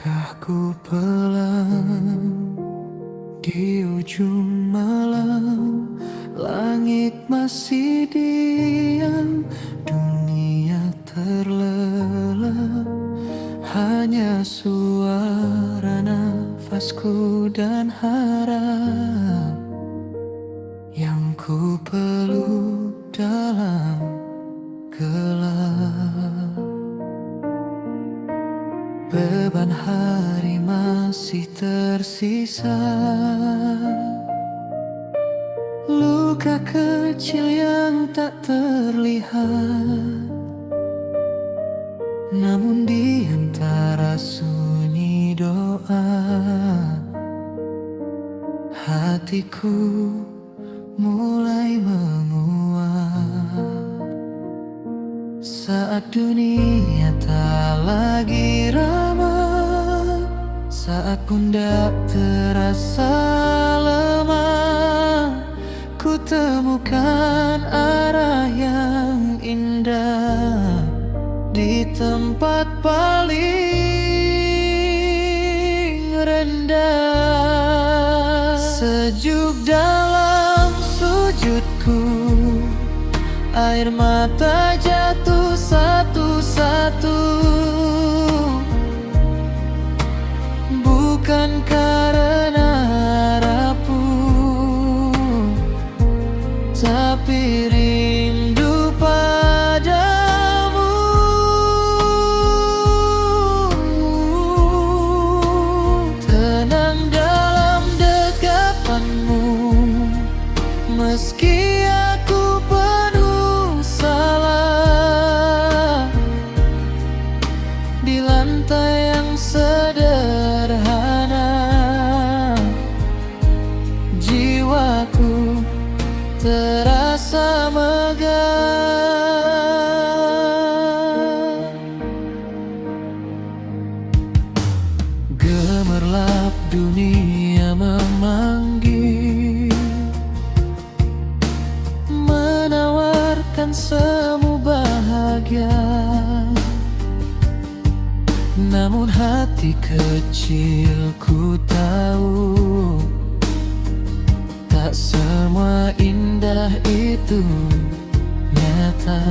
Langkahku pelan di ujung malam, langit masih diam, dunia terlelap. Hanya suara nafasku dan harap yang ku peluk dalam gelap. Beban hari masih tersisa, luka kecil yang tak terlihat. Namun di antara sunyi doa, hatiku mulai menguat. Saat dunia tak lagi ramah, saat pundak terasa lemah, ku temukan arah yang indah di tempat paling rendah. Sejuk dalam sujudku, air mata jatuh satu-satu, bukan karena rapuh, tapi rindu padamu. Tenang dalam dekapanmu, meski aku penuh salah. Di lantai yang sederhana, jiwaku terasa megah. Gemerlap dunia memanggil, menawarkan semu bahagia. Namun hati kecilku tahu, tak semua indah itu nyata.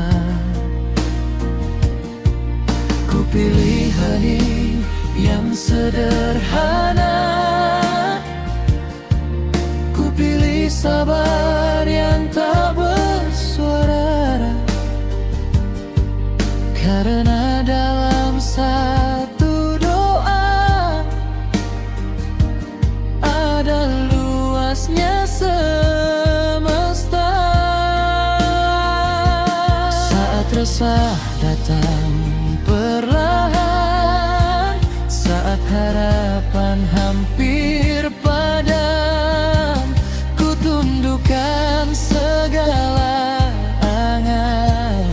Ku pilih hari yang sederhana, ku pilih sabar yang tak bersuara. Karena dalam satu doa ada luasnya semesta. Saat resah datang perlahan, saat harapan hampir padam, ku tundukkan segala angan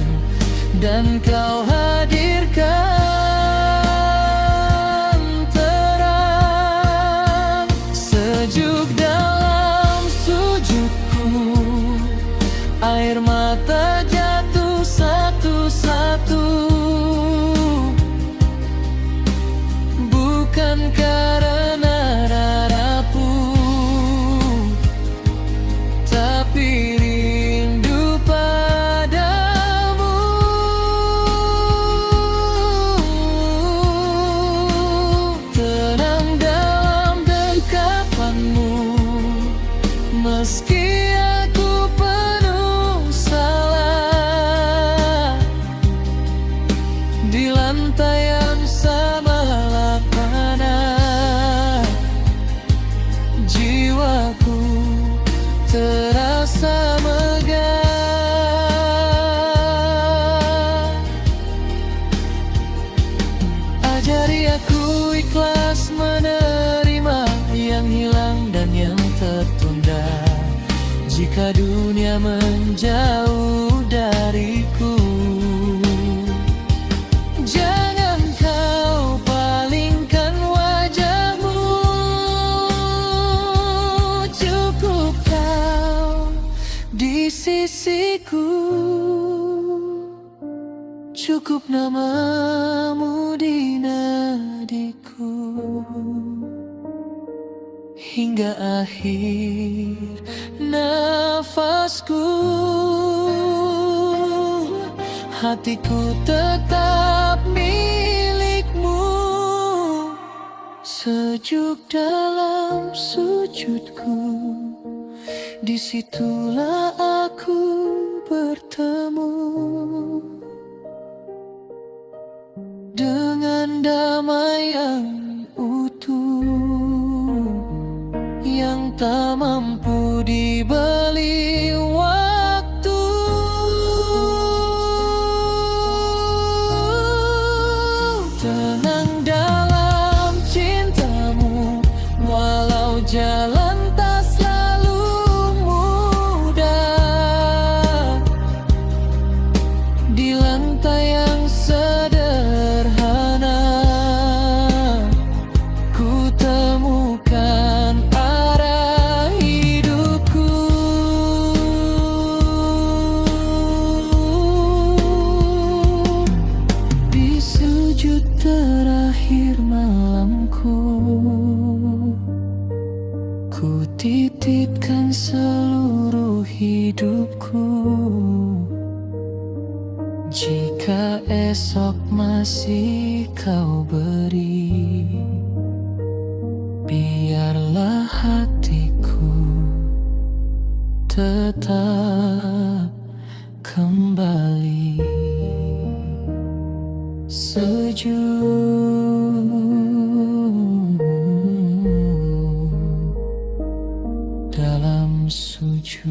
dan kau hadirkan terang. Sejuk dalam sujudku, air mata jatuh satu-satu, bukan karena rapuh, tapi rindu padamu. Tenang dalam dekapanmu, meski aku penuh salah. Di lantai yang sama lapana, jiwaku terasa megah. Ajari aku ikhlas menerima yang hilang dan yang tertunda. Jika dunia menjauh dariku, jangan kau palingkan wajahmu. Cukup kau di sisiku, cukup namamu di nadiku. hingga akhir nafasku. Hatiku tetap milikmu, sejuk dalam sujudku. Disitulah aku bertemu dengan damai yang utuh, yang tak mampu dibeli waktu. Tenang dalam cintamu, walau jalan tak selalu mudah. Di lantai yang sederhana, ku temukan arah hidupku. Di sujud terakhir malamku, ku titipkan seluruh hidupku. Jika esok masih kau beri, biarlah hatiku tetap kembali sejuk dalam sujud.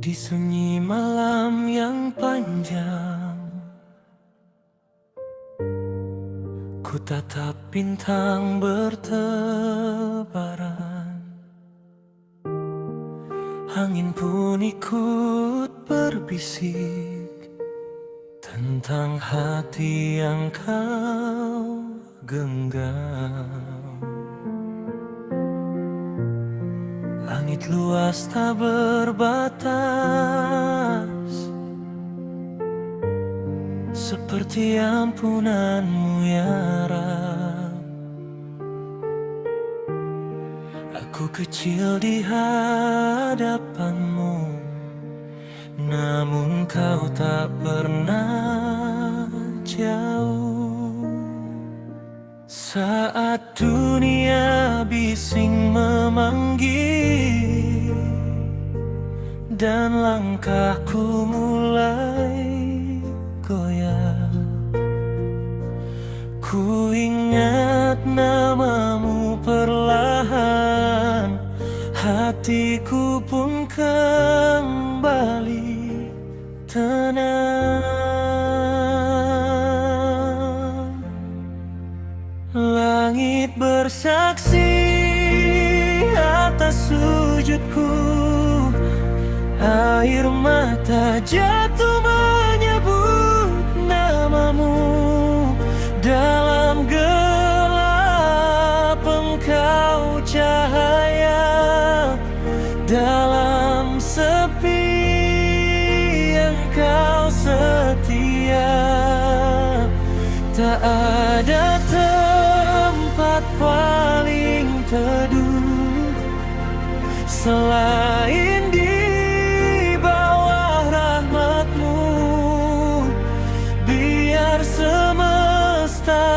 Di sunyi malam yang panjang, ku tatap bintang bertebaran. Angin pun ikut berbisik tentang hati yang kau genggam. Langit luas tak berbatas, seperti ampunanmu ya Rab. Aku kecil di hadapanmu, namun kau tak pernah jauh. Saat dunia bising memanggil dan langkahku mulai goyah, ku ingat namamu perlahan, hatiku pun kembali tenang. Langit bersaksi atas sujudku, air mata jatuh menyebut namamu. Dalam gelap engkau cahaya, dalam sepi engkau setia. Tak ada tempat paling teduh selain di bawah rahmatmu. Biar semesta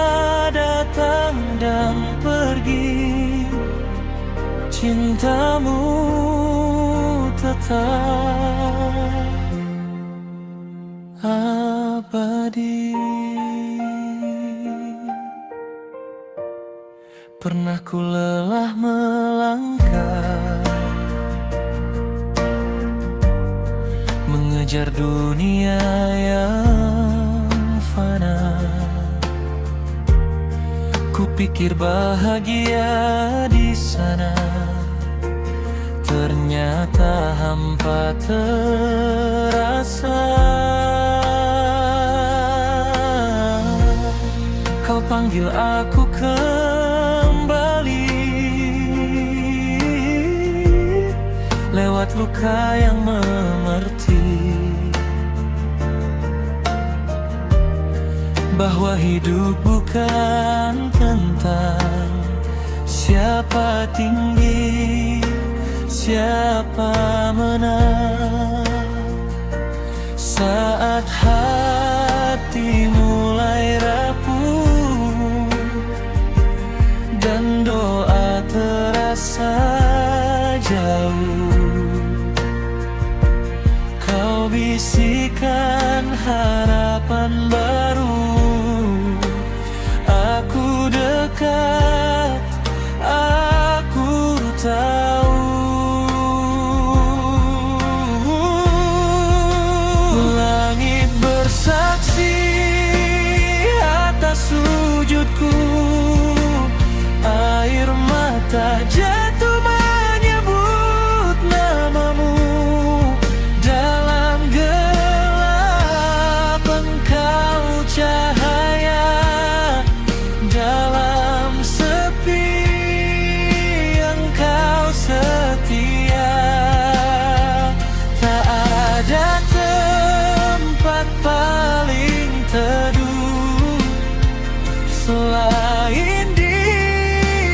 datang dan pergi, cintamu tetap abadi. Pernah ku lelah melangkah, mengejar dunia yang fana. Kupikir bahagia di sana, ternyata hampa terasa. Kau panggil aku kembali lewat luka yang memerti, bahwa hidup bukan tentang siapa tinggi, siapa menang. Saat hati mulai rapuh dan doa terasa jauh, kau bisikan harapan baru. Aku dekat, aku tahu. Langit bersaksi atas sujudku, air mata jatuh menyebut namamu. Dalam gelap engkau cahaya, dalam sepi engkau setia. Tak ada tempat paling teduh selain di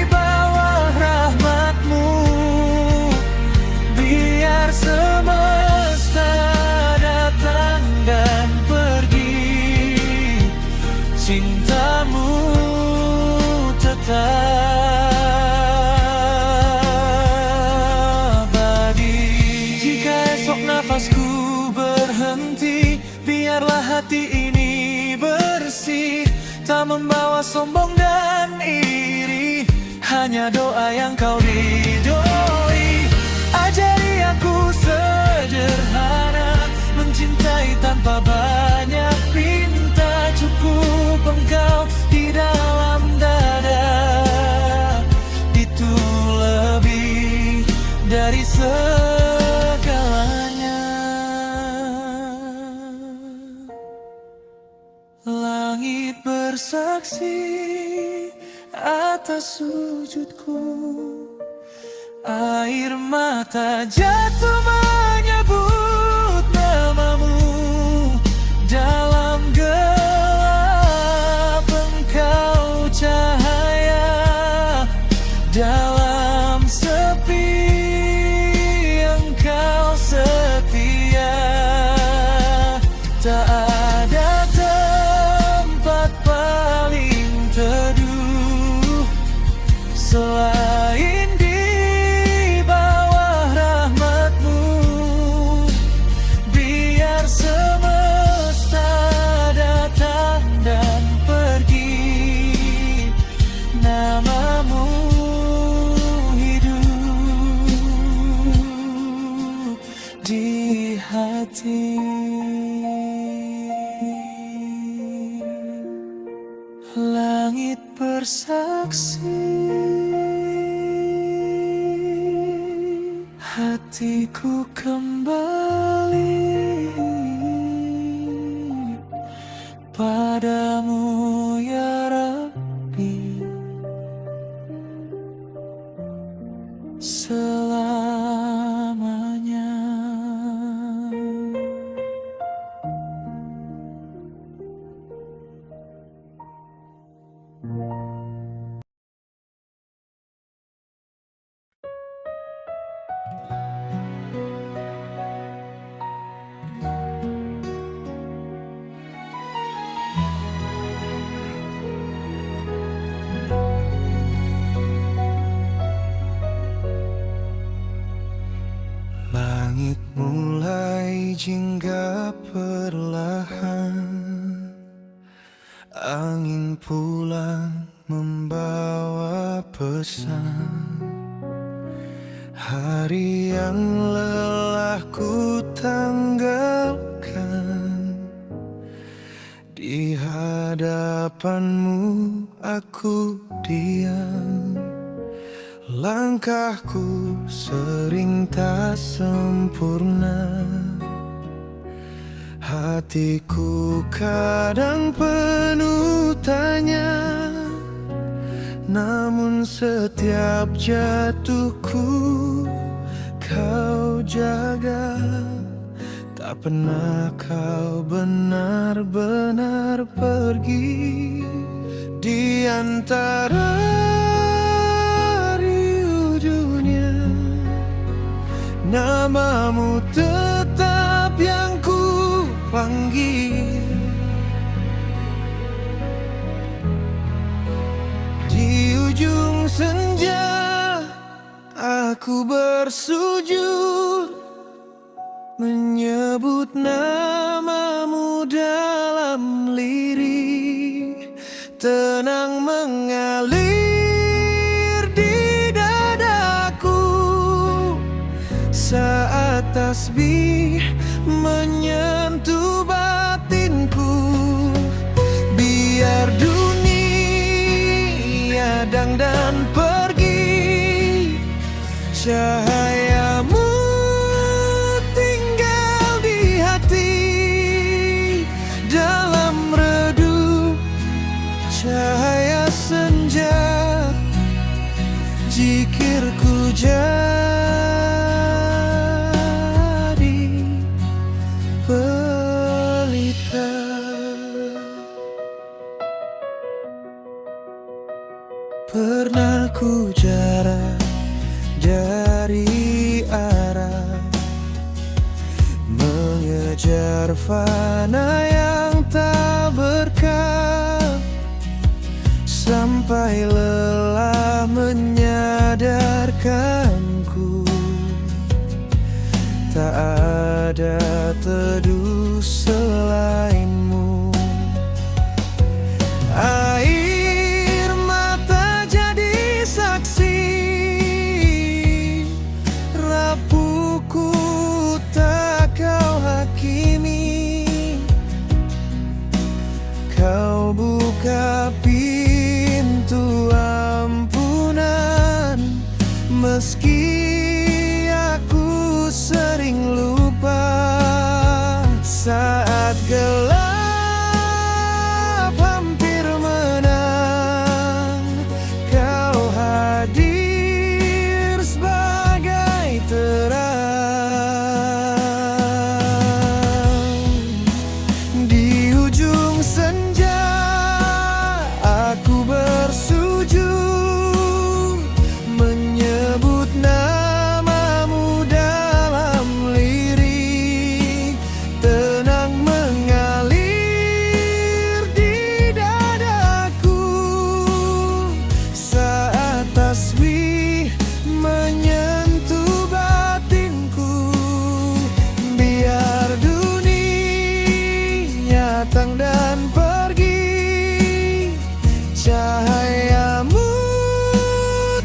bawah rahmat-Mu. Biar semesta datang dan pergi, cinta-Mu tetap abadi. Jika esok nafasku berhenti, biarlah hati ini bersih, tak membawa sombong dan iri, hanya doa yang kau ridhoi. Ajari aku sederhana, mencintai tanpa banyak pinta. Cukup engkau di dalam dada, itu lebih dari segalanya. Langit bersaksi atas sujudku, air mata jatuh menyebut namamu. Dalam gelap engkau cahaya, dalam sepi engkau setia. Tak ada tempat paling teduh selain di bawah rahmat-Mu. Biar semesta datang dan pergi, namamu hidup di hati. Langit bersaksi, hatiku kembali padamu ya Rabbi, selamanya. Langit mulai jingga perlahan, angin pulang membawa pesan. Hari yang lelah ku tanggalkan, di hadapan-Mu aku diam. Langkahku sering tak sempurna, hatiku kadang penuh tanya. Namun setiap jatuhku kau jaga, tak pernah kau benar-benar pergi. Di antara riuh dunia, namamu tetap yang ku panggil. Di ujung senja aku bersujud, menyebut namamu dalam lirik. Tenang mengalir di dadaku saat tasbih menyentuh batinku. Biar dunia hadang dan pergi, cahayamu tinggal di hati. Dalam redup cahaya senja, zikirku jadi pelita. Pernah ku jarak dari arah, mengejar fana yang tak berkah, sampai lelah menyadarkanku tak ada teduh selainmu. Air mata jadi saksi, rapuhku tak kau hakimi. Kau buka pintu ampunan, meski aku sering lupa. Saat gelap hampir menang, kau hadir sebagai terang. Di ujung senja aku bersujud, menyebut namamu dalam lirik. Tenang mengalir di dadaku saat tasbih menyentuh batinku. Biar dunia datang dan pergi, cahayamu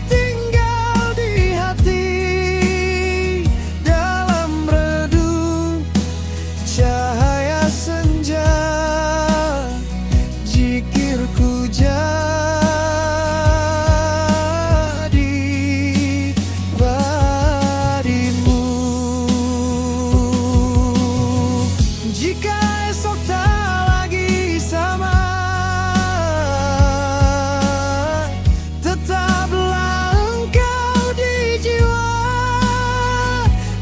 tinggal di hati. Dalam redup cahaya senja, zikirku jadi padamu. Jika esok tak lagi sama, tetaplah engkau di jiwa.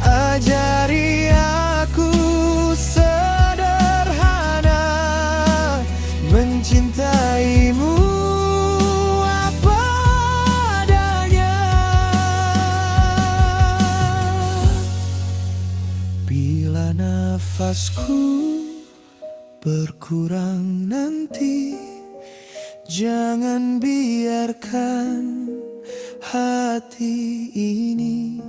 Ajari aku sederhana, mencintaimu apa adanya. Bila nafasku berkurang nanti, jangan biarkan hati ini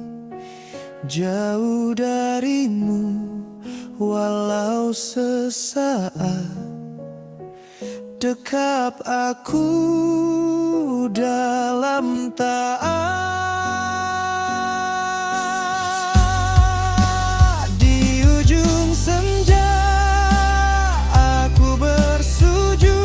jauh darimu walau sesaat. Dekap aku dalam taat. Di ujung senja aku bersujud,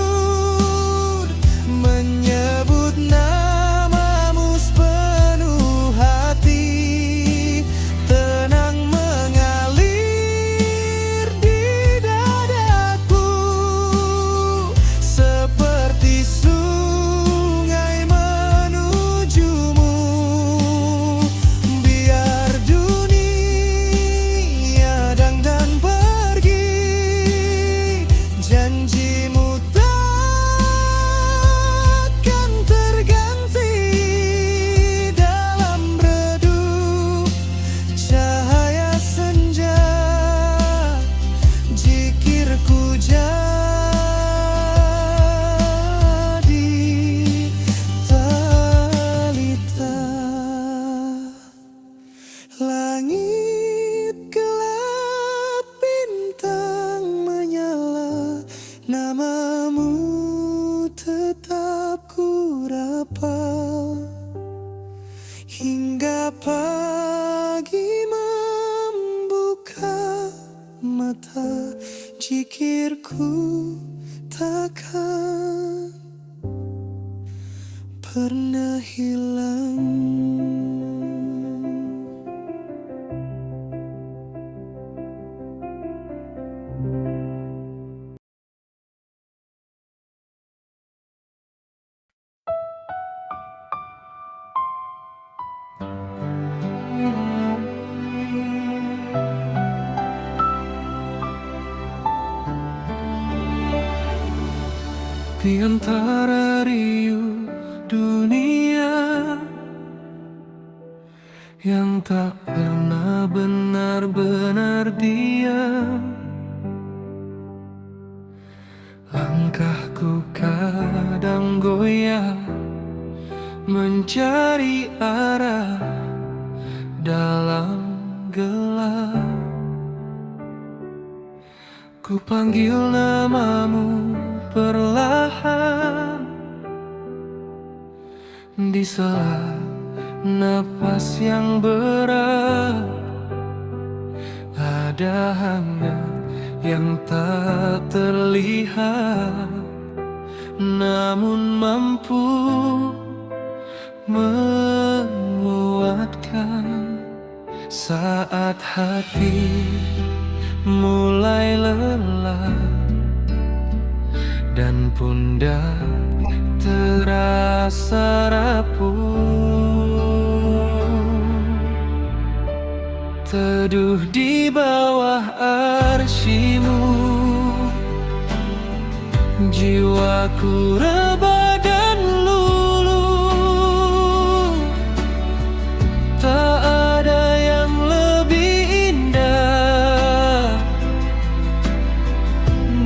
mata, zikirku takkan pernah hilang. Di antara riuh dunia yang tak pernah benar-benar diam, langkahku kadang goyah mencari arah dalam gelap. Ku panggil namamu perlahan di sela napas yang berat. Ada hangat yang tak terlihat, namun mampu menguatkan saat hati mulai lelah dan pundak terasa rapuh. Teduh di bawah arsy-Mu, jiwaku rebah dan luluh. Tak ada yang lebih indah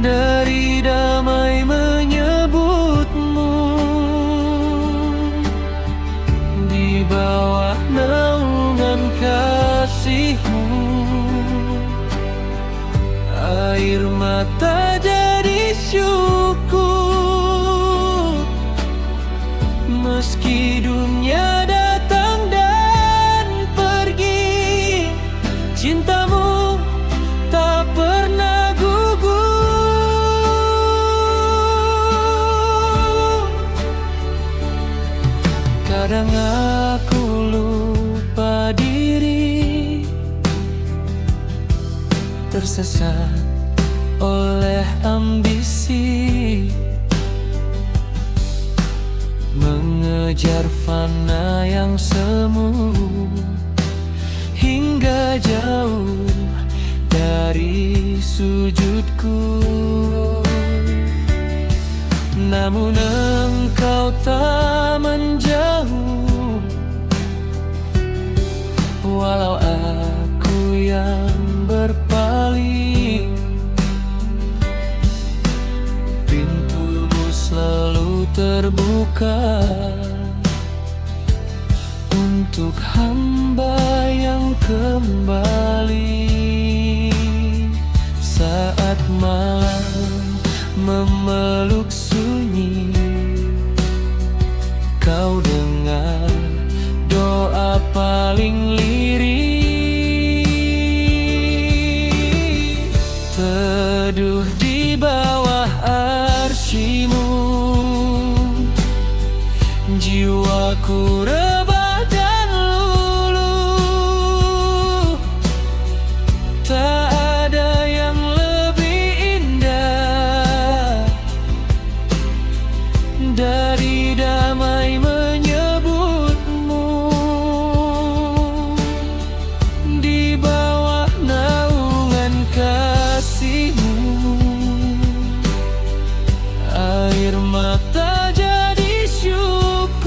dari damai menyebut-Mu. Di bawah naungan kasih-Mu, air mata jadi syukur. Meski dunia datang dan pergi, cinta-Mu tak pernah gugur. Kadang aku lupa diri, tersesat oleh ambisi, mengejar fana yang semu, hingga jauh dari sujudku. Namun Engkau tak menjauh, walau aku yang berpaling. Pintu-Mu selalu terbuka untuk hamba yang kembali. Saat malam memeluk sunyi, Kau dengar doa paling lirih. Teduh di bawah arsy-Mu, jiwaku rebah dan luluh. Tak ada yang lebih indah dari damai menyebut-Mu. Di bawah naungan kasih-Mu, air mata jadi syukur.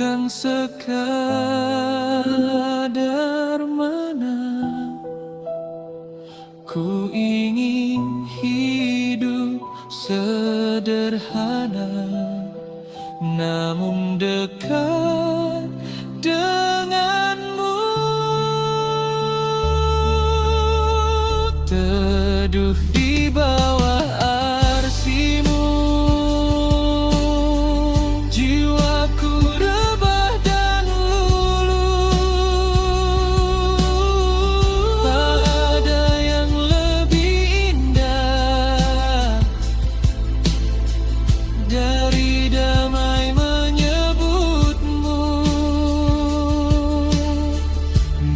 bukan sekadar menang. Ku ingin hidup sederhana, namun dekat denganmu. Teduh di bawah arsimu, jiwaku rebah dan luluh. Tak ada yang lebih indah dari damai menyebutmu.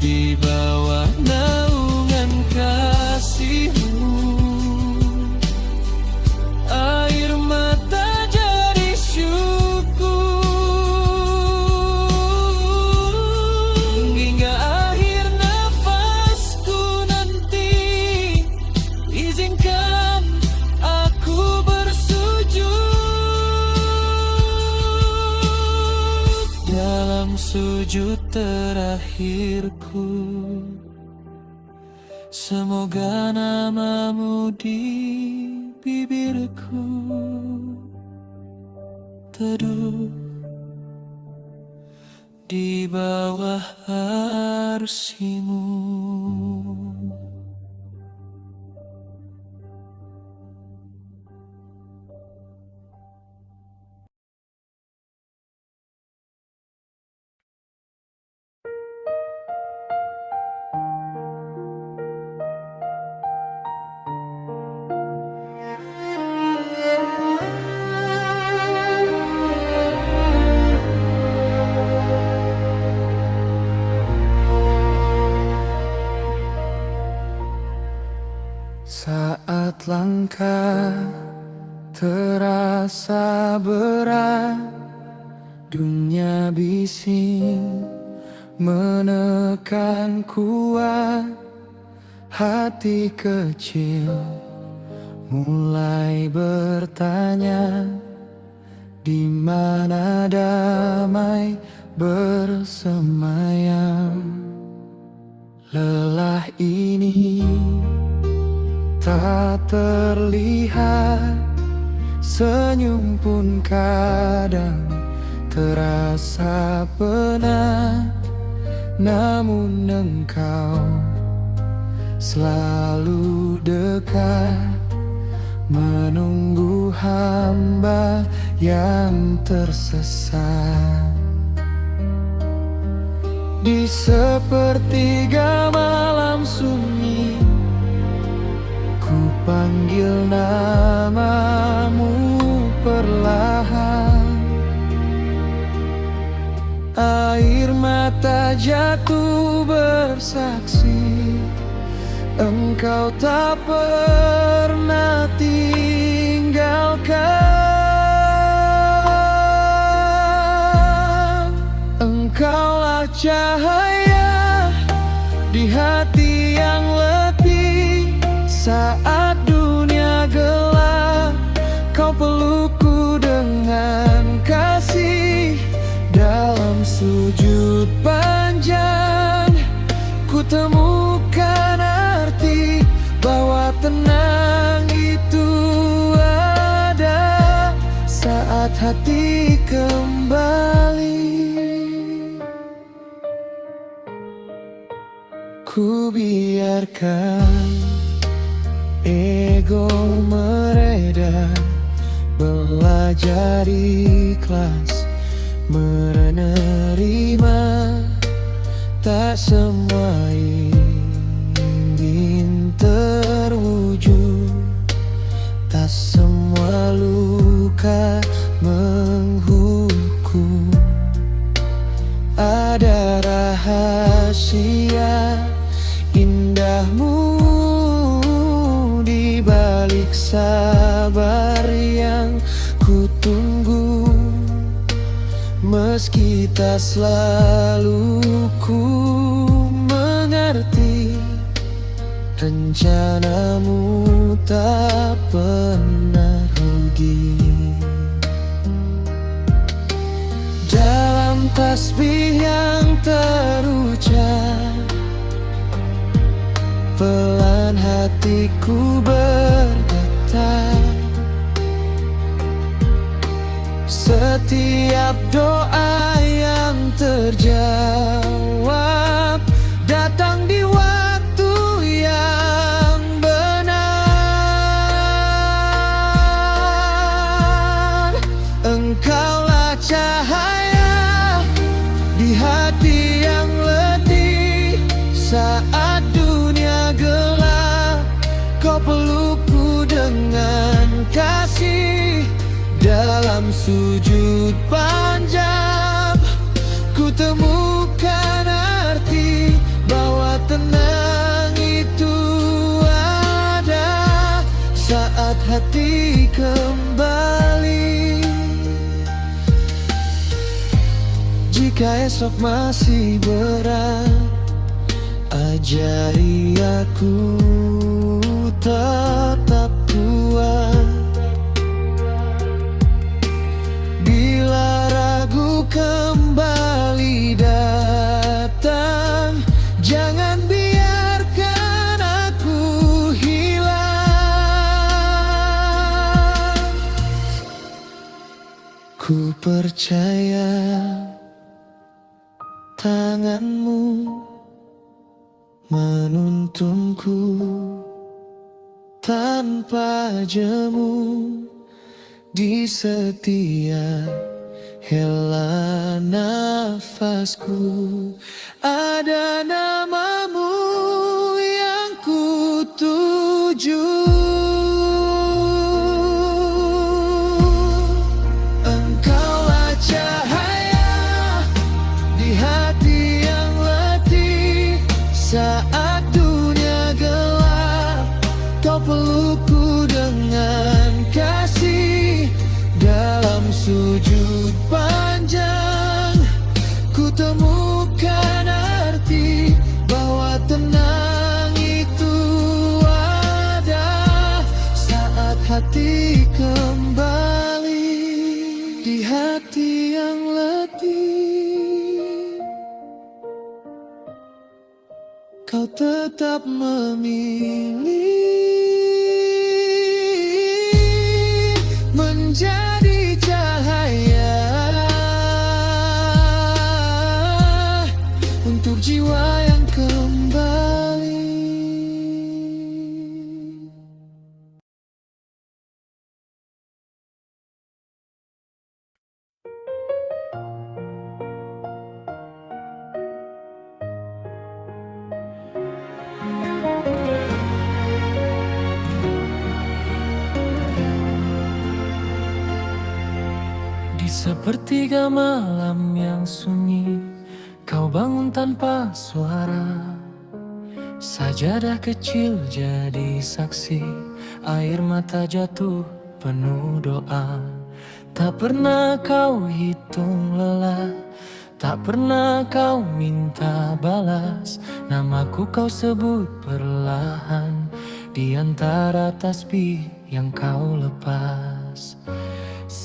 Di bawah naungan kasihmu, air mata jadi syukur. Hingga akhir nafasku nanti, izinkan aku bersujud. Dalam sujud terakhirku, semoga namamu di bibirku. Teduh di bawah arsimu. Saat langkah terasa berat, dunia bising menekan kuat. Hati kecil mulai bertanya, di mana damai bersemayam. Lelah ini tak terlihat, senyum pun kadang terasa penat. Namun engkau selalu dekat, menunggu hamba yang tersesat. Di sepertiga malam sunyi, ku panggil namamu perlahan. Air mata jatuh bersaksi, engkau tak pernah tinggalkan. Engkaulah cahaya di hati yang letih. Saat dunia gelap, kau pelukku dengan kasih. Dalam sujud panjang, ku temukan arti bahwa tenang itu ada saat hati kembali. Ku biarkan ego mereda, belajar ikhlas menerima. Tak semua ingin terwujud, tak semua luka menghukum. Ada rahasia indahmu di balik sabar yang ku tunggu. Meski tak selalu ku mengerti, rencanamu tak pernah rugi. Dalam tasbih yang terucap, pelan hatiku bergetar. Setiap doa yang terjawab datang di waktu yang benar. Engkaulah cahaya di hati yang letih. Saat dunia gelap, kau pelukku dengan kasih. Dalam sujud panjang, ku temukan arti bahwa tenang itu ada saat hati kembali. Jika esok masih berat, ajari aku tetap kuat. Bila ragu kembali datang, jangan biarkan aku hilang. Ku percaya tanganmu menuntunku tanpa jemu. Di setiap hela nafasku ada namamu yang ku tuju. Engkaulah cahaya di hati yang letih. Saat dunia gelap, kau pelukku dengan kasih. Dalam sujud panjang, ku temukan arti bahwa tenang itu ada saat hati kembali. Di hati yang letih, kau tetap memilih menjadi cahaya untuk jiwa yang kembali. Sepertiga malam yang sunyi, kau bangun tanpa suara. Sajadah kecil jadi saksi, air mata jatuh penuh doa. Tak pernah kau hitung lelah, tak pernah kau minta balas. Namaku kau sebut perlahan di antara tasbih yang kau lepas.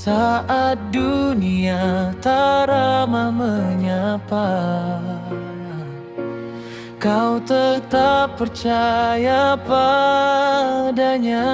Saat dunia tak ramah menyapa, kau tetap percaya padanya.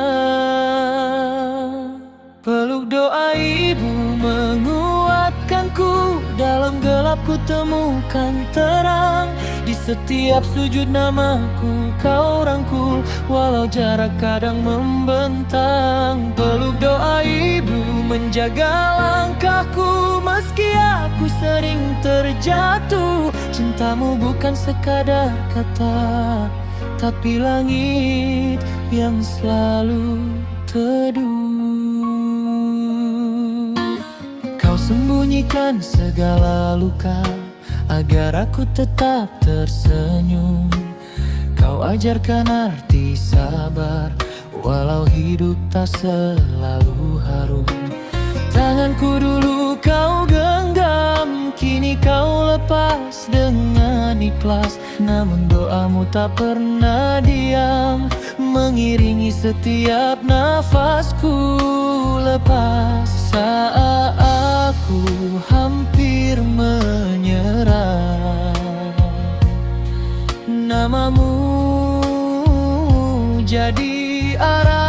Peluk doa ibu menguatkanku, dalam gelap ku temukan terang. Di setiap sujud namaku kau rangkul, walau jarak kadang membentang. Peluk doa ibu menjaga langkahku, meski aku sering terjatuh. Cintamu bukan sekadar kata, tapi langit yang selalu teduh. Kau sembunyikan segala luka agar aku tetap tersenyum. Kau ajarkan arti sabar, walau hidup tak selalu harum. Tanganku dulu kau genggam, kini kau lepas dengan ikhlas. Namun doamu tak pernah diam, mengiringi setiap nafasku lepas. Saat aku hampir hampir menyerah. Namamu jadi arah.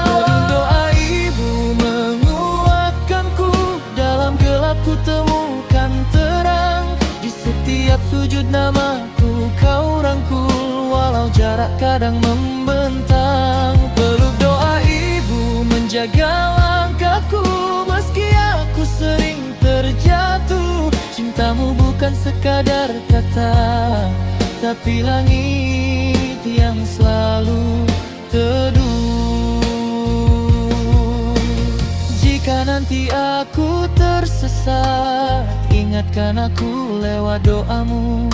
Peluk doa ibu menguatkanku, dalam gelap ku temukan terang. Di setiap sujud namaku kau rangkul, walau jarak kadang membentang. Peluk doa ibu menjaga langkahku, meski aku sering terjatuh. Cintamu bukan sekadar kata, tapi langit yang selalu teduh. Jika nanti aku tersesat, ingatkan aku lewat doamu.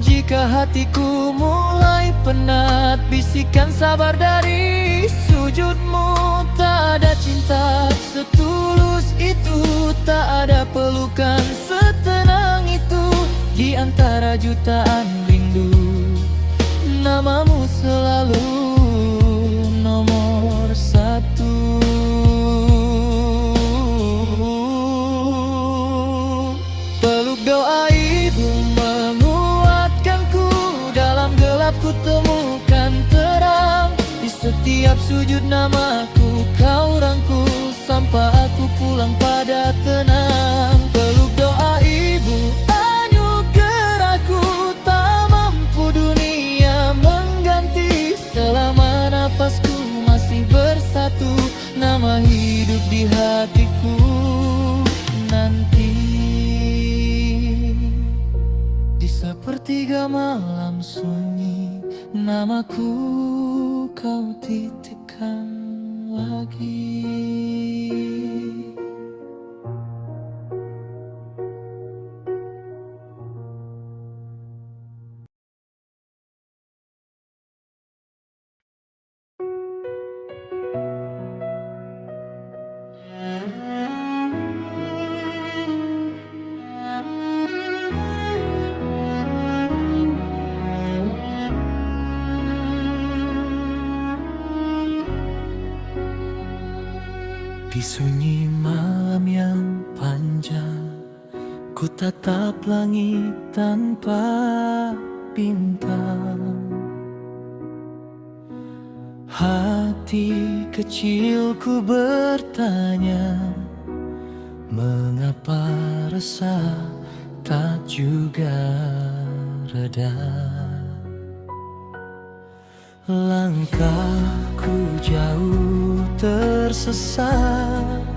Jika hatiku mulai penat, bisikan sabar dari sujudmu. Tak ada cinta setulus itu, tak ada pelukan setenang itu. Di antara jutaan rindu, namamu selalu nomor satu. Peluk doa ibu menguatkanku, dalam gelap ku temukan terang. Di setiap sujud namaku kau rangkul, sampai aku pulang pada tenang. Peluk doa ibu anugerahku, tak mampu dunia mengganti. Selama nafasku masih bersatu, nama hidup di hatiku nanti. Di sepertiga malam sunyi, namaku kau titipkan lagi. Di sunyi malam yang panjang, ku tatap langit tanpa bintang. Hati kecilku bertanya, mengapa resah tak juga reda. Langkahku jauh tersesat,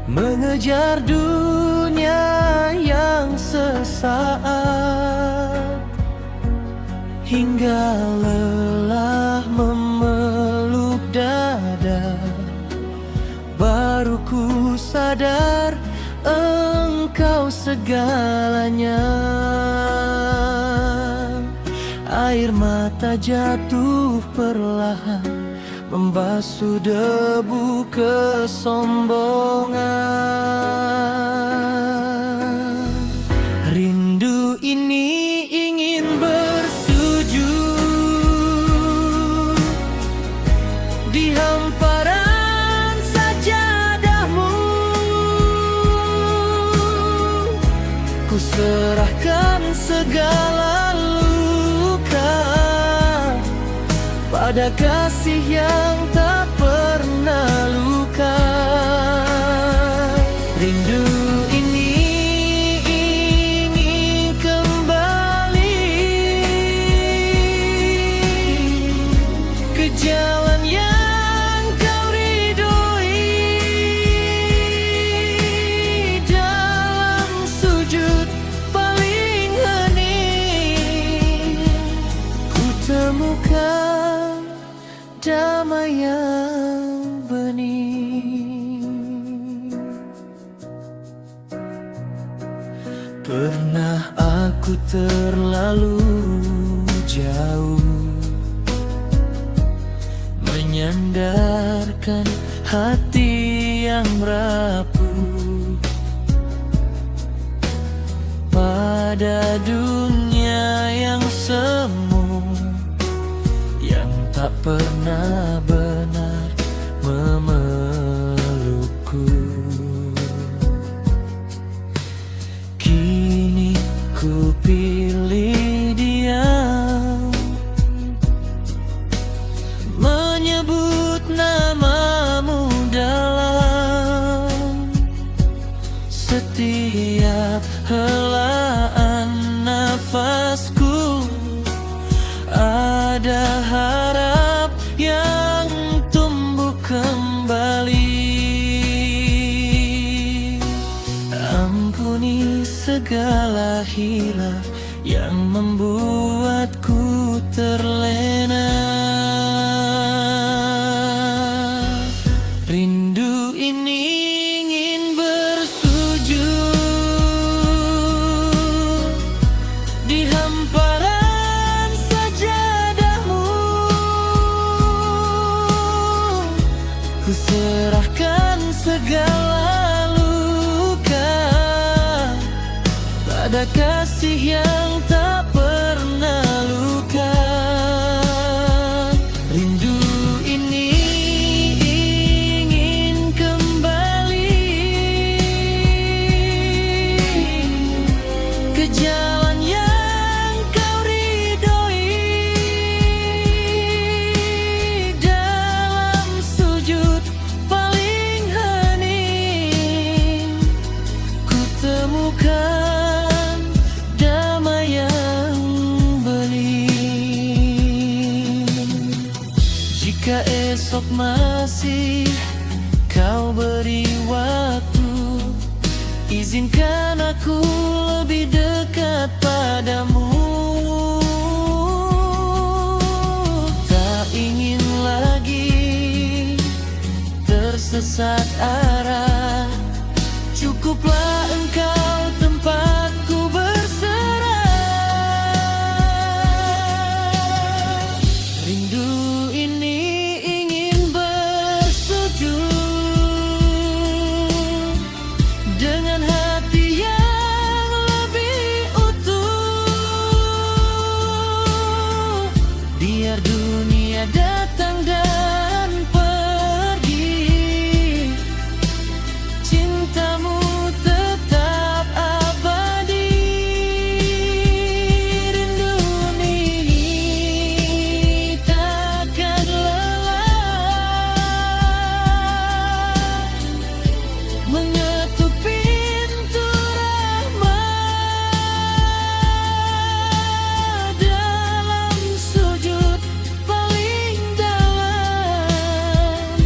mengejar dunia yang sesaat, hingga lelah memeluk dada. Baru ku sadar engkau segalanya. Air mata jatuh perlahan, membasuh debu kesombongan. Rindu ini ingin bersujud di hamparan sajadahmu. Ku serahkan segala pada kasih yang tak pernah luka. Rindu ini ingin kembali ke jalan yang kau ridhoi. Dalam sujud paling hening, ku temukan damai yang bening. Pernah aku terlalu jauh, menyandarkan hati yang rapuh pada dunia yang semu, yang tak pernah benar memelukku. setiap helaan nafasku. Ada harap yang tumbuh kembali. Ampuni segala hilaf yang membuatku terlena. Rindu ini ingin bersujud di hamparan sajadahmu. Ku serahkan segala luka pada kasih yang tak pernah luka. Rindu ini ingin kembali ke jalan yang kau ridhoi. Dalam sujud paling hening, ku temukan damai yang bening. Jika esok masih kau beri waktu, izinkan aku lebih dekat padamu. Tak ingin lagi tersesat arah, cukuplah engkau tempatku berserah. Rindu ini ingin bersujud dengan hati yang lebih utuh. Biar dunia datang dan pergi, cintamu tetap abadi. Rindu ini takkan lelah mengetuk pintu rahmat. Dalam sujud paling dalam,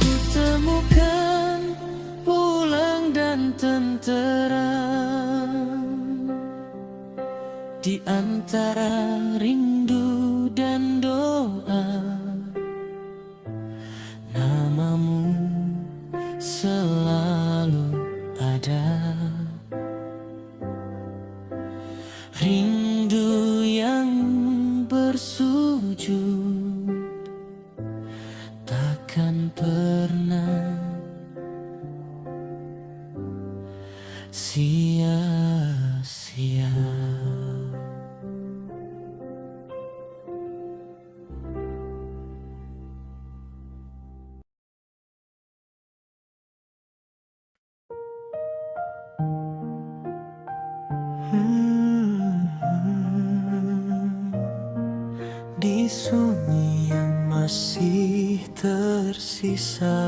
ku temukan pulang dan tenteram. Di antara rindu dan doa, namamu selalu ada. Rindu yang bersujud takkan pernah sia-sia. Di sunyi yang masih tersisa,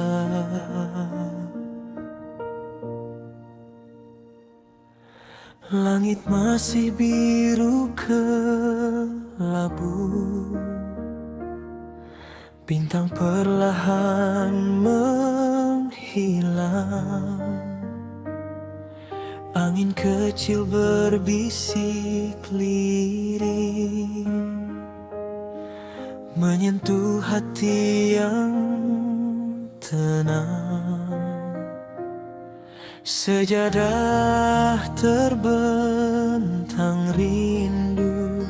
langit masih biru kelabu, bintang perlahan menghilang. Angin kecil berbisik lirih, menyentuh hati yang tenang. Sejadah terbentang rindu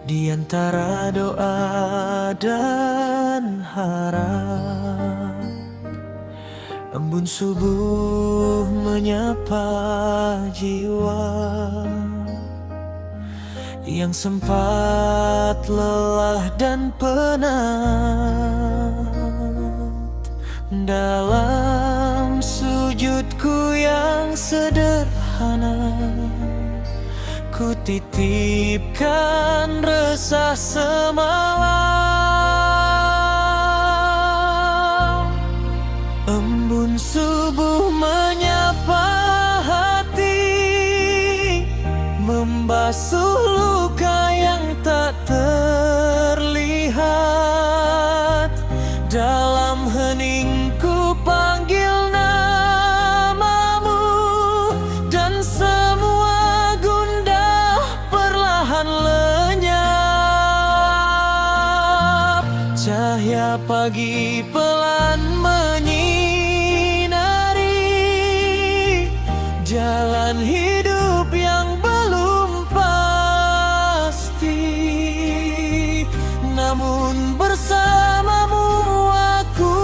di antara doa dan harap. Embun subuh menyapa jiwa yang sempat lelah dan penat. Dalam sujudku yang sederhana, ku titipkan resah semalam. Embun subuh menyapa membasuh luka yang tak terlihat. Dalam heningku panggil namamu, dan semua gundah perlahan lenyap. Cahaya pagi pelan menyinari jalan hidup yang belum pasti. Namun bersamamu aku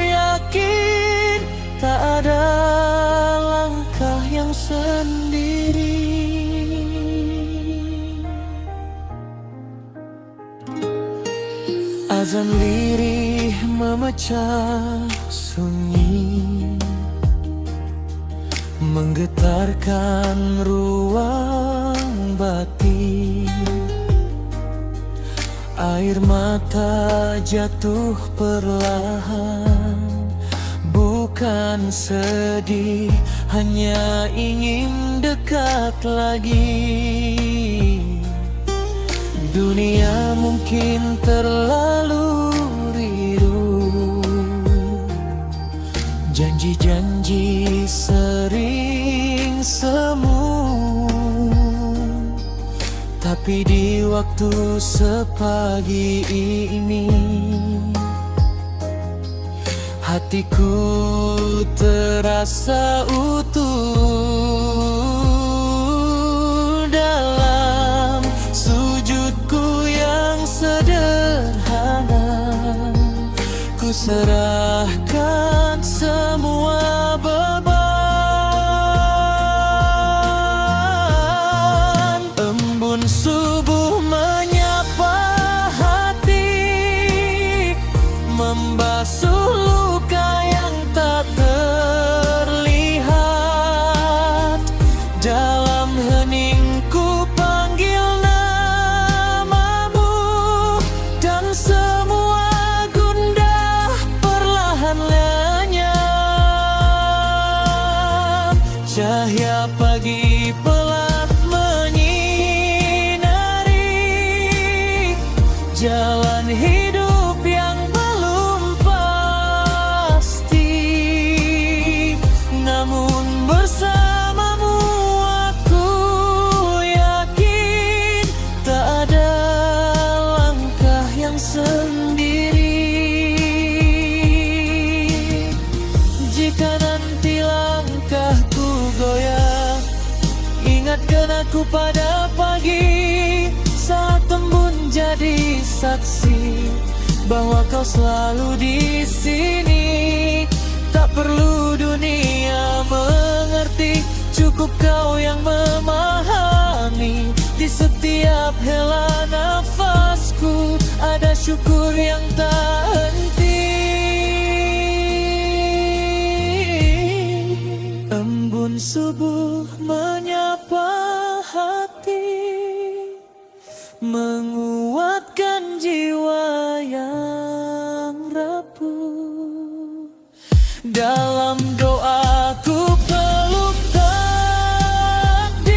yakin tak ada langkah yang sendiri. Azan lirih memecah sunyi, menggetarkan ruang batin. Air mata jatuh perlahan, bukan sedih, hanya ingin dekat lagi. Dunia mungkin terlalu riru, janji-janji sering semu, tapi di waktu sepagi ini hatiku terasa utuh. Dalam sujudku yang sederhana, ku serahkan semua beban. Embun subuh menyapa hati, membasuh luka yang tak terlihat. Dalam heningku panggil namamu, dan semua gundah perlahan lenyap. Cahaya pagi pelan menyinari jalan hidup yang belum pasti. Namun bersamamu aku yakin tak ada langkah yang sendiri. Jika nanti langkahku goyah, ingatkan aku pada pagi saat embun jadi saksi bahwa kau selalu di sini. Tak perlu dunia mengerti, cukup kau yang memahami. Di setiap hela nafasku ada syukur yang tak henti. Embun subuh menyapa hati, menguatkan jiwa yang rapuh. Dalam doaku peluk takdir,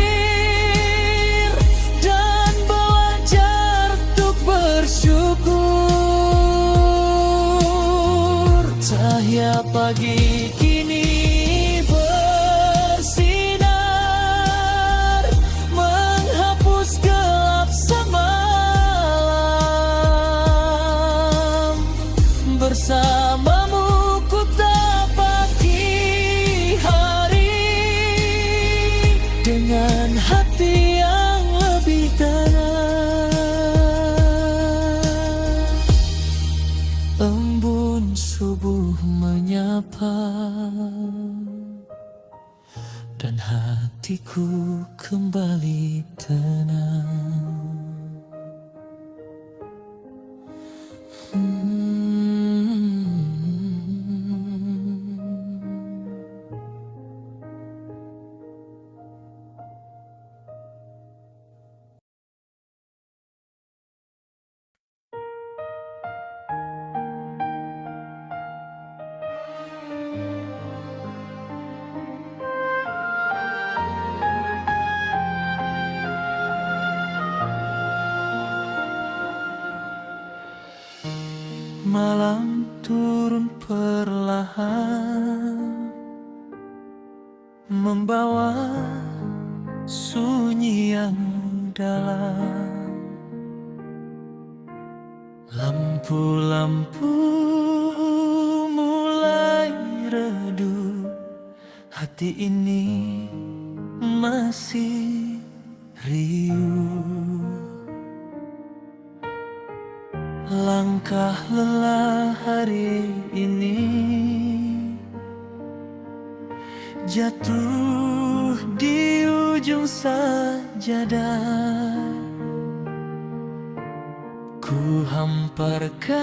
dan belajar untuk bersyukur. Cahaya pagi kini bersinar, menghapus gelap semalam. Bersamamu ku tapaki hari, dengan hati yang lebih tenang. Embun subuh menyapa, dan hatiku kembali tenang. Malam turun perlahan, membawa sunyi yang dalam. Lampu-lampu mulai redup, hati ini masih riuh. Langkah lelah hari ini jatuh di ujung sajadah. Ku hamparkan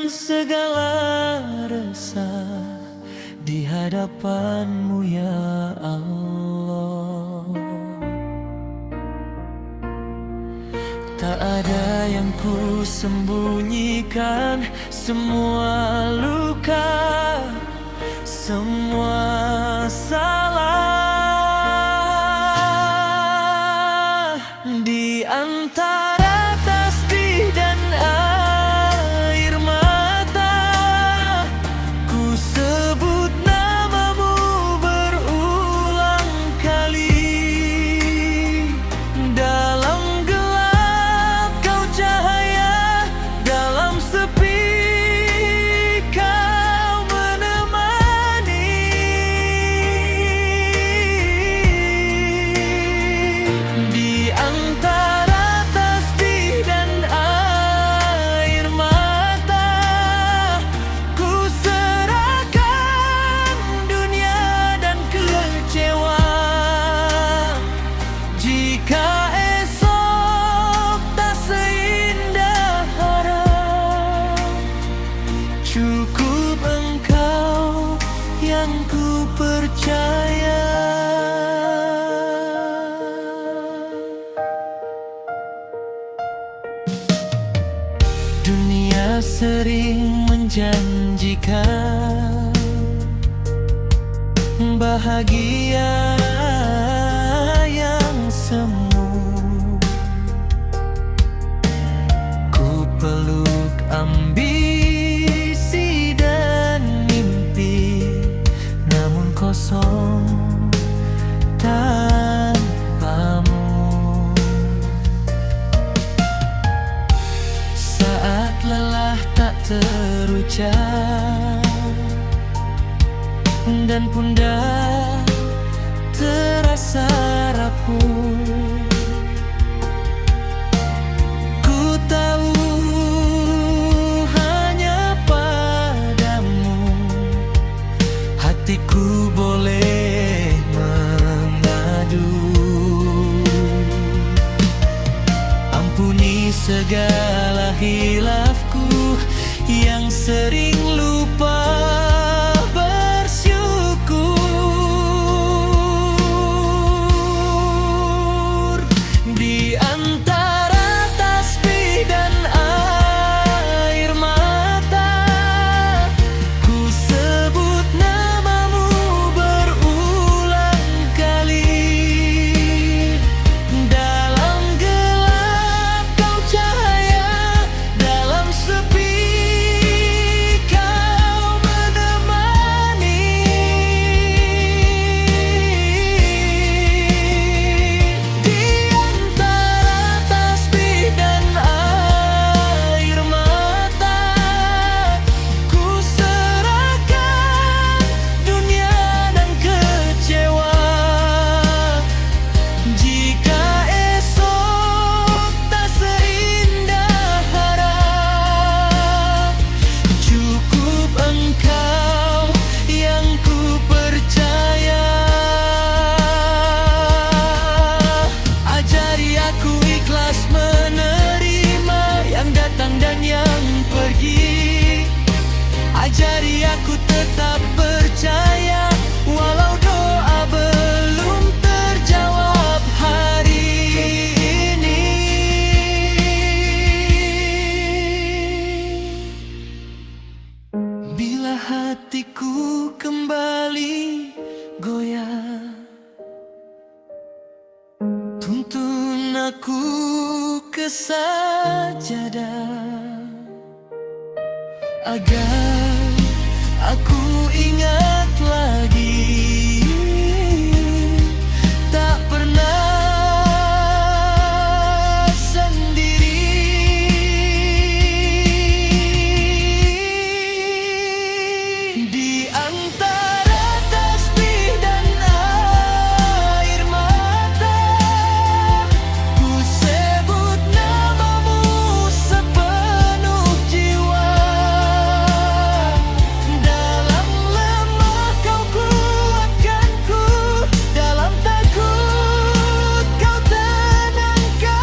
segala resah di hadapan-Mu ya Allah. Tak ada yang ku sembunyikan, semua luka, semua salah. Di antara tasbih dan air mata, ku sebut nama-Mu berulang kali. Dalam gelap Kau cahaya, dalam sepi Kau menemani. Di antara tasbih dan air mata, ku serahkan dunia dan kecewa. Jika esok tak seindah harap, cukup Engkau yang ku percaya. Dunia sering menjanjikan bahagia yang semu. Ku peluk ambisi dan mimpi, namun kosong tanpa-Mu. Saat lelah tak terucap dan pundak terasa rapuh, ku tahu hanya padamu hatiku boleh mengadu. Ampuni segala hilafku yang sering lupa bersyukur. Di antara tasbih dan air mata, ku sebut nama-Mu berulang kali. Dalam gelap Kau cahaya, dalam sepi Kau menemani. Di antara tasbih dan air mata, ku serahkan dunia dan kecewa. Jika esok tak seindah harap, cukup Engkau yang ku percaya. Ajari aku ikhlas menerima yang datang dan yang pergi. Ajari aku tetap percaya walau doa belum terjawab hari ini. Bila hatiku kembali goyah, tuntun aku ke sajadah. agar aku ingat lagi, tak pernah sendiri. Di antara tasbih dan air mata, ku sebut namamu sepenuh jiwa. Dalam lemah kau kuatkanku, dalam takut kau tenangkanku.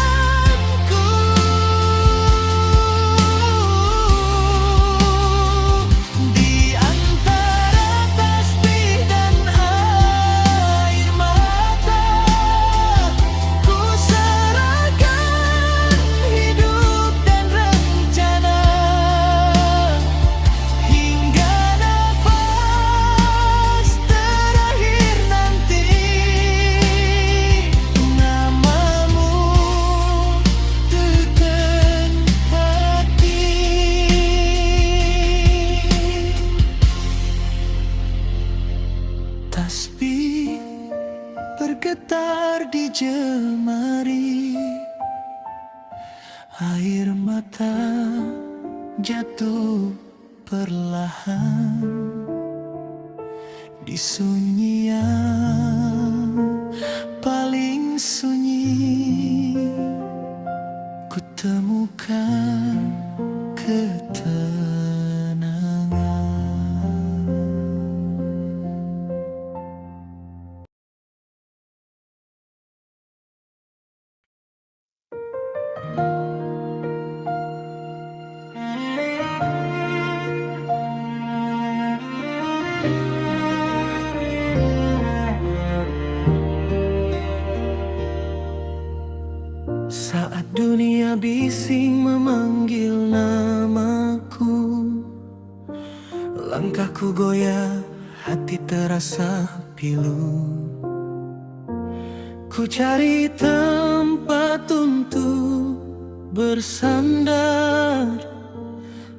Di antara tasbih dan air mata, ku serahkan hidup dan rencana, hingga nafas terakhir nanti. Namamu tekan hati. Tasbih bergetar di jemari, air mata jatuh perlahan di sunyi yang paling sunyi. Ku temukan ketenangan. Saat dunia bising memanggil namaku, langkahku goyah, hati terasa pilu. Ku cari tempat untuk bersandar,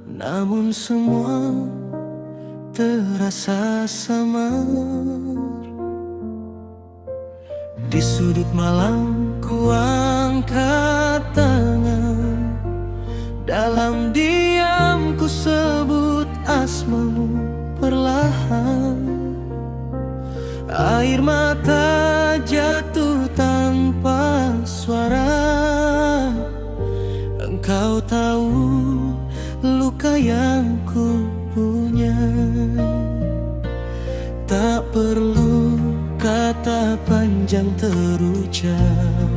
namun semua terasa samar. Di sudut malam ku angkat tangan, dalam diam ku sebut asmamu perlahan. Air mata jatuh tanpa suara, engkau tahu luka yang ku punya. Tak perlu kata panjang terucap,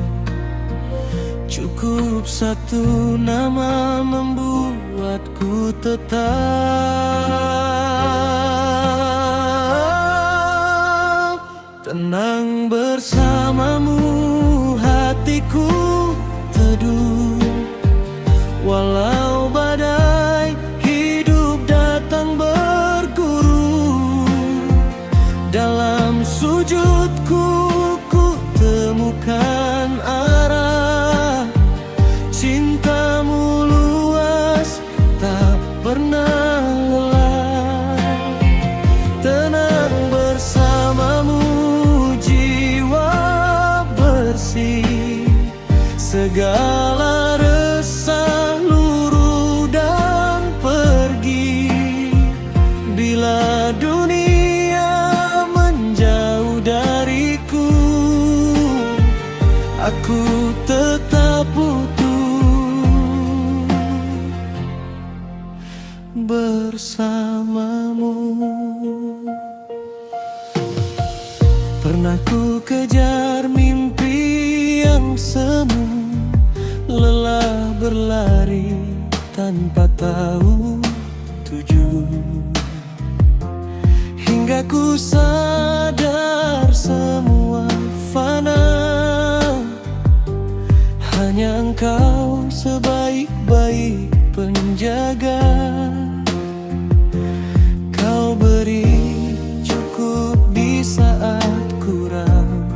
cukup satu nama membuatku tetap tenang bersamamu. Hatiku teduh walau badai hidup datang berguru. Dalam sujudku ku temukan arah, cintamu luas tak pernah lelah. Tenang bersamamu jiwa bersih, segala resah luruh dan pergi. Bila dunia menjauh dariku, aku tetap butuh bersamamu. Pernah ku kejar mimpi yang semu, lelah berlari tanpa tahu tujuh, hingga ku sadar semua fana. Hanya engkau sebaik-baik penjaga. Kau beri cukup di saat kurang,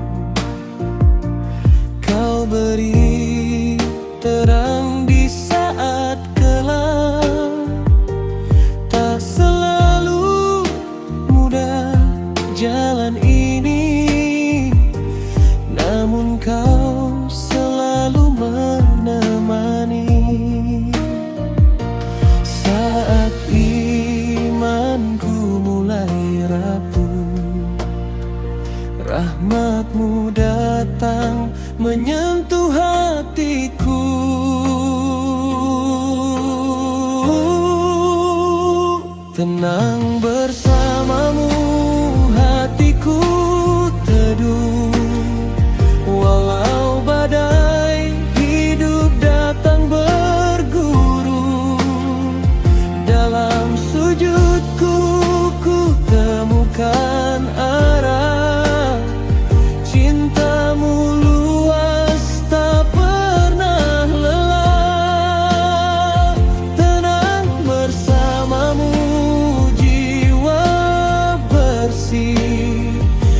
kau beri terang di saat gelap. bulan ini, namun kau selalu menemani. Saat imanku mulai rapuh, rahmatmu datang menyentuh hatiku. Tenang bersamamu, hatiku teduh. Walau badai hidup datang berguru, dalam sujudku ku temukan arah. Cintamu luas tak pernah lelah. Tenang bersamamu, jiwa bersih.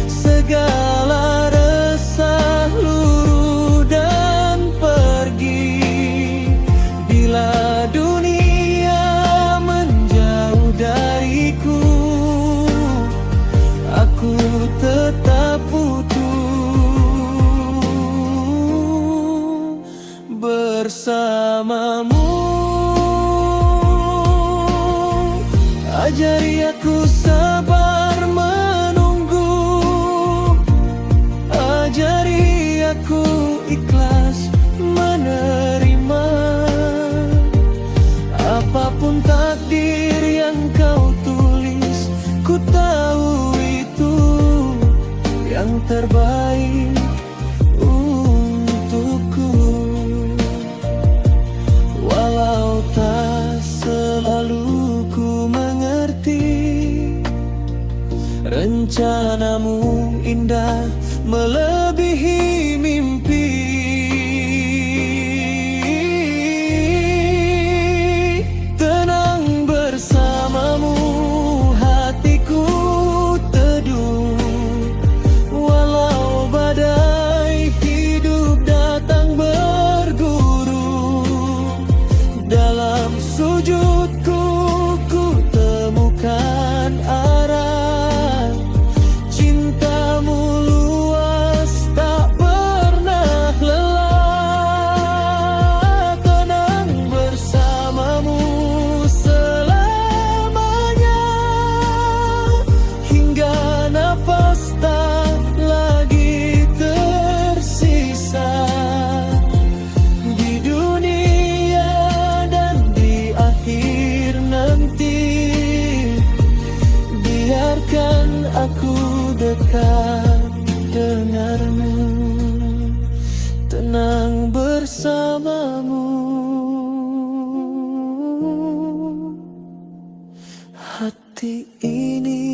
Segala resah luruh dan pergi. Bila dunia menjauh dariku, aku tetap utuh bersamamu. Ajari aku sabar menunggu, ajari aku ikhlas menerima. Apapun takdir yang kau tulis, ku tahu itu yang terbaik untukku. Walau tak selalu ku mengerti, rencanamu indah melebihi mimpi. Tenang bersamamu, hatiku teduh. Walau badai hidup datang berguru, dalam sujudku ku temukan arah. Cintamu luas tak pernah lelah. Tenang bersamamu selamanya, hingga nafas tak lagi tersisa. Di dunia dan di akhir nanti, biarkan aku dekat denganmu. Tenang bersamamu, hati ini